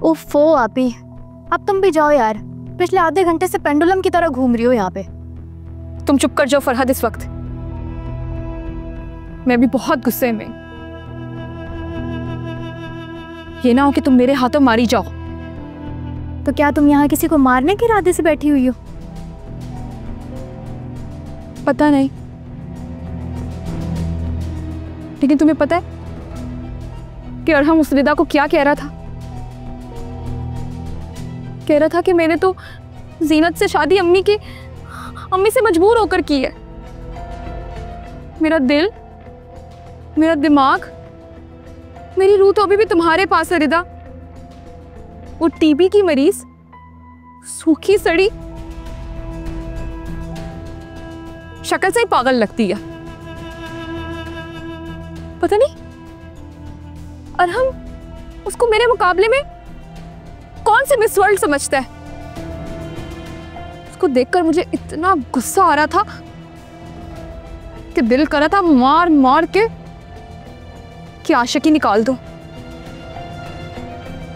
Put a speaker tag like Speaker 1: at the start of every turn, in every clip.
Speaker 1: ओफो आपी, अब तुम भी जाओ यार। पिछले आधे घंटे से पेंडुलम की तरह घूम रही हो यहाँ पे।
Speaker 2: तुम चुप कर जाओ फरहद, इस वक्त मैं भी बहुत गुस्से में। ये ना हो कि तुम मेरे हाथों मारी जाओ।
Speaker 1: तो क्या तुम यहाँ किसी को मारने के इरादे से बैठी हुई हो?
Speaker 2: पता नहीं, लेकिन तुम्हें पता है कि अरहम उस रिदा को क्या कह रहा था? कह रहा था कि मैंने तो जीनत से शादी अम्मी से मजबूर होकर की है। मेरा दिल, मेरा दिमाग, मेरी रूह तो अभी भी तुम्हारे पास है रिदा। वो टीबी की मरीज, सूखी सड़ी, शक्ल से ही पागल लगती है। पता नहीं अरहम उसको मेरे मुकाबले में कौन से मिस वर्ल्ड समझता है। उसको देखकर मुझे इतना गुस्सा आ रहा था कि दिल कर रहा था मार मार के कि आशिकी निकाल दूं।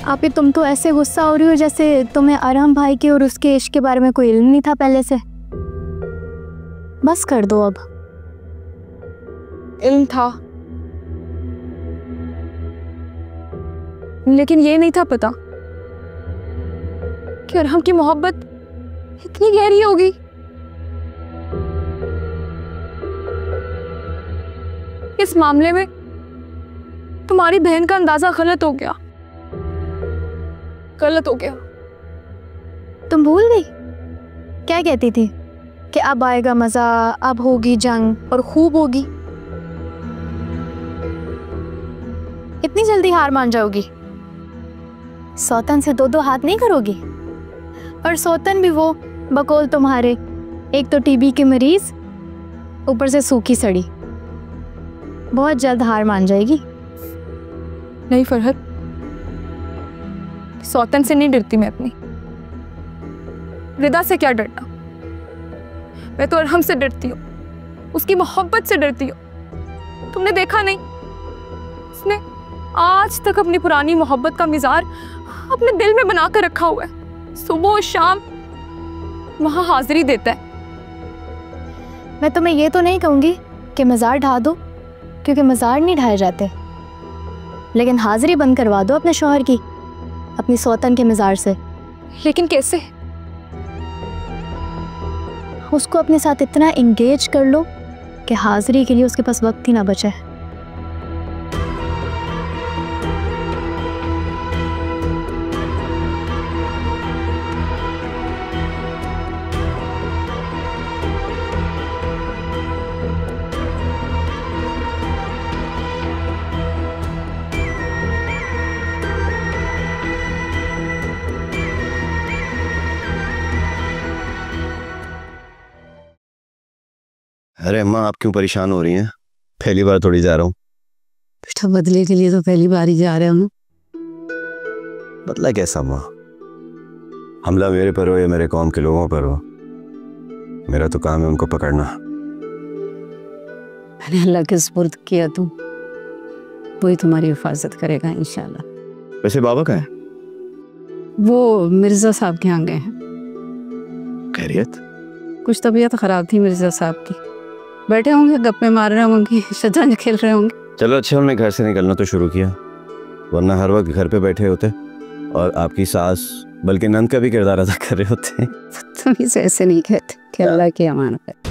Speaker 1: आपी, तुम तो ऐसे गुस्सा हो रही हो जैसे तुम्हें अरहम भाई के और उसके इश्क के बारे में कोई इल्म नहीं था पहले से। बस कर दो अब।
Speaker 2: इल्म था, लेकिन ये नहीं था पता कि अरहम की मोहब्बत इतनी गहरी होगी। इस मामले में तुम्हारी बहन का अंदाजा गलत हो गया।
Speaker 1: तुम भूल गई क्या कहती थी कि अब आएगा मजा, अब होगी जंग और खूब होगी। इतनी जल्दी हार मान जाओगी? सौतन से दो हाथ नहीं करोगी? और सौतन भी वो बकौल तुम्हारे, एक तो टीबी के मरीज, ऊपर से सूखी सड़ी। बहुत जल्द हार मान जाएगी।
Speaker 2: नहीं फरहद, सौतन से नहीं डरती मैं अपनी। रिदा से क्या डरना, मैं तो अरहम से डरती हूँ, उसकी मोहब्बत से डरती हूँ। तुमने देखा नहीं, उसने आज तक अपनी पुरानी मोहब्बत का मिज़ार अपने दिल में बना कर रखा हुआ है। सुबह और शाम वहां हाजिरी देता है।
Speaker 1: मैं तुम्हें ये तो नहीं कहूँगी कि मज़ार ढा दो, क्योंकि मज़ार नहीं ढाए जाते, लेकिन हाजिरी बंद करवा दो अपने शौहर की, अपनी सौतन के मज़ार से।
Speaker 2: लेकिन कैसे?
Speaker 1: उसको अपने साथ इतना इंगेज कर लो कि हाजिरी के लिए उसके पास वक्त ही ना बचे।
Speaker 3: अरे अम्मा, आप क्यों परेशान हो रही हैं? पहली बार थोड़ी जा रहा हूँ।
Speaker 4: बेटा, बदले के लिए तो पहली बार ही जा रहा हूँ।
Speaker 3: बदला कैसा अम्मा? हमला मेरे पर हो या मेरे कौम के लोगों पर हो, मेरा तो काम है उनको पकड़ना।
Speaker 4: मैंने अल्लाह के सुपुर्द किया, तुम वही तुम्हारी हिफाजत करेगा इंशाल्लाह।
Speaker 3: वैसे बाबा कहाँ है?
Speaker 4: वो मिर्जा साहब के यहाँ गए हैं।
Speaker 3: खैरियत?
Speaker 4: कुछ तबीयत खराब थी मिर्जा साहब की, बैठे होंगे, गप्पे मार रहे होंगे, शतरंज खेल रहे होंगे।
Speaker 3: चलो अच्छा, उन्होंने घर से निकलना तो शुरू किया, वरना हर वक्त घर पे बैठे होते और आपकी सास बल्कि नंद का भी किरदार अदा कर रहे होते।
Speaker 4: तुम इसे ऐसे नहीं कहते कि अल्लाह की अमानत है।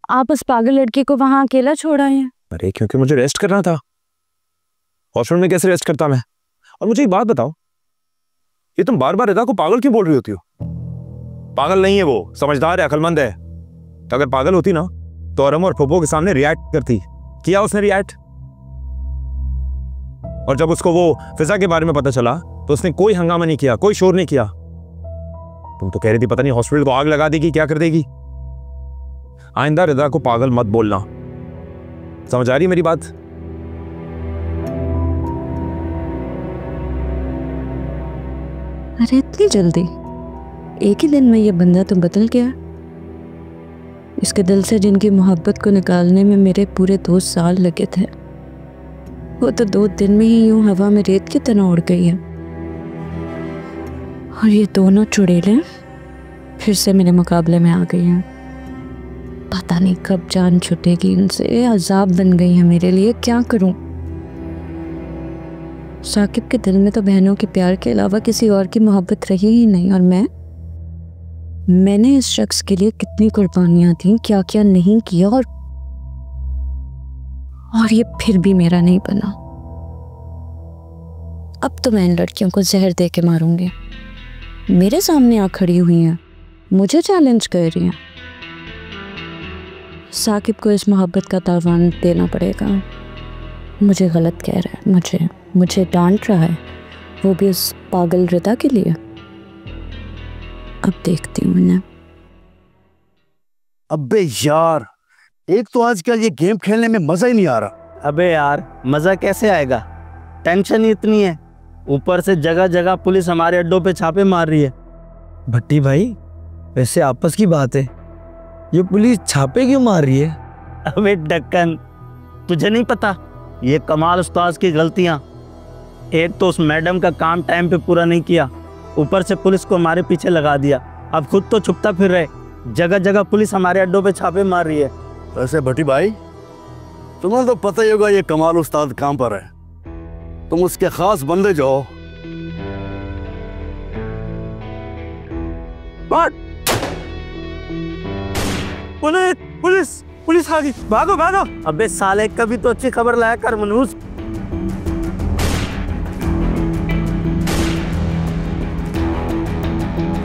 Speaker 1: आप उस पागल लड़के को वहां अकेला छोड़ आए हैं?
Speaker 5: अरे क्योंकि मुझे रेस्ट करना था। हॉस्पिटल में कैसे रेस्ट करता मैं? और मुझे एक बात बताओ, ये तुम बार बार रिदा को पागल क्यों बोल रही होती हो? पागल नहीं है वो, समझदार है, अकलमंद है। तो अगर पागल होती ना तो अरहम और फुप्पो के सामने रिएक्ट करती। किया उसने रिएक्ट? और जब उसको वो फिजा के बारे में पता चला तो उसने कोई हंगामा नहीं किया, कोई शोर नहीं किया। तुम तो कह रही थी पता नहीं हॉस्पिटल को आग लगा देगी, क्या कर देगी। आइंदा रिदा को पागल मत बोलना, समझ आ रही मेरी बात?
Speaker 4: अरे इतनी जल्दी? एक ही दिन में ये बंदा तो बदल गया। इसके दिल से जिनकी मोहब्बत को निकालने में मेरे पूरे 2 साल लगे थे, वो तो 2 दिन में ही यूं हवा में रेत की तरह उड़ गई है। और ये दोनों चुड़ैलें फिर से मेरे मुकाबले में आ गई हैं। पता नहीं कब जान छूटेगी इनसे, अजाब बन गई है मेरे लिए। क्या करूं? साकिब के दिल में तो बहनों के प्यार के अलावा किसी और की मोहब्बत रही ही नहीं। और मैंने इस शख्स के लिए कितनी कुर्बानियां दी, क्या क्या नहीं किया, और ये फिर भी मेरा नहीं बना। अब तो मैं इन लड़कियों को जहर दे के मारूंगी। मेरे सामने आ खड़ी हुई हैं, मुझे चैलेंज कर रही हैं। साकिब को इस मोहब्बत का तावान देना पड़ेगा। मुझे गलत कह रहा है, मुझे डांट रहा है, वो भी उस पागल रिदा के लिए। अब देखती हूँ उन्हें।
Speaker 6: अबे यार, एक तो आजकल ये गेम खेलने में मजा ही नहीं आ रहा।
Speaker 7: अबे यार, मजा कैसे आएगा, टेंशन ही इतनी है। ऊपर से जगह जगह पुलिस हमारे अड्डों पे छापे मार रही है।
Speaker 8: भट्टी भाई, वैसे आपस की बात है, ये पुलिस छापे क्यों मार रही है?
Speaker 7: अबे ढक्कन, तुझे नहीं पता, ये कमाल उस्ताद की गलतियां। एक तो उस मैडम का काम टाइम पे पूरा नहीं किया, ऊपर से पुलिस को हमारे पीछे लगा दिया। अब खुद तो छुपता फिर रहे, जगह जगह पुलिस हमारे अड्डों पे छापे मार रही है।
Speaker 6: वैसे भट्टी भाई, तुम्हें तो पता ही होगा ये कमाल उस्ताद काम पर है, तुम उसके खास बंदे जो हो।
Speaker 7: पुलिस पुलिस पुलिस आ गई, भागो भागो। अबे साले, कभी तो अच्छी खबर लाया कर मनहूस।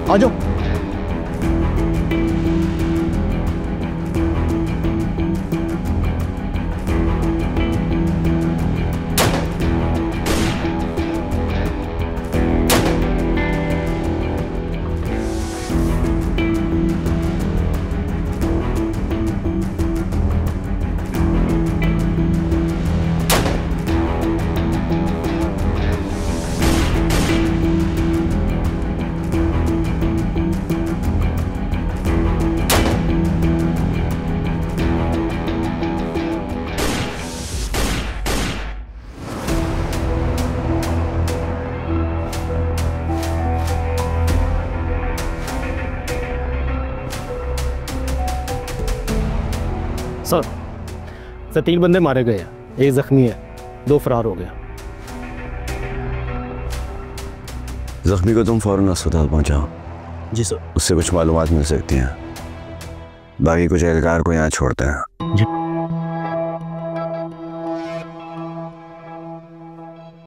Speaker 6: आ जाओ।
Speaker 9: सर 3 बंदे मारे गए हैं, 1 जख्मी है, 2 फरार हो गया।
Speaker 3: जख्मी को तुम फौरन अस्पताल पहुंचाओ।
Speaker 9: जी सर।
Speaker 3: उससे कुछ मालूमात मिल सकती हैं, बाकी कुछ एहलकार को यहाँ छोड़ते हैं।
Speaker 9: जी।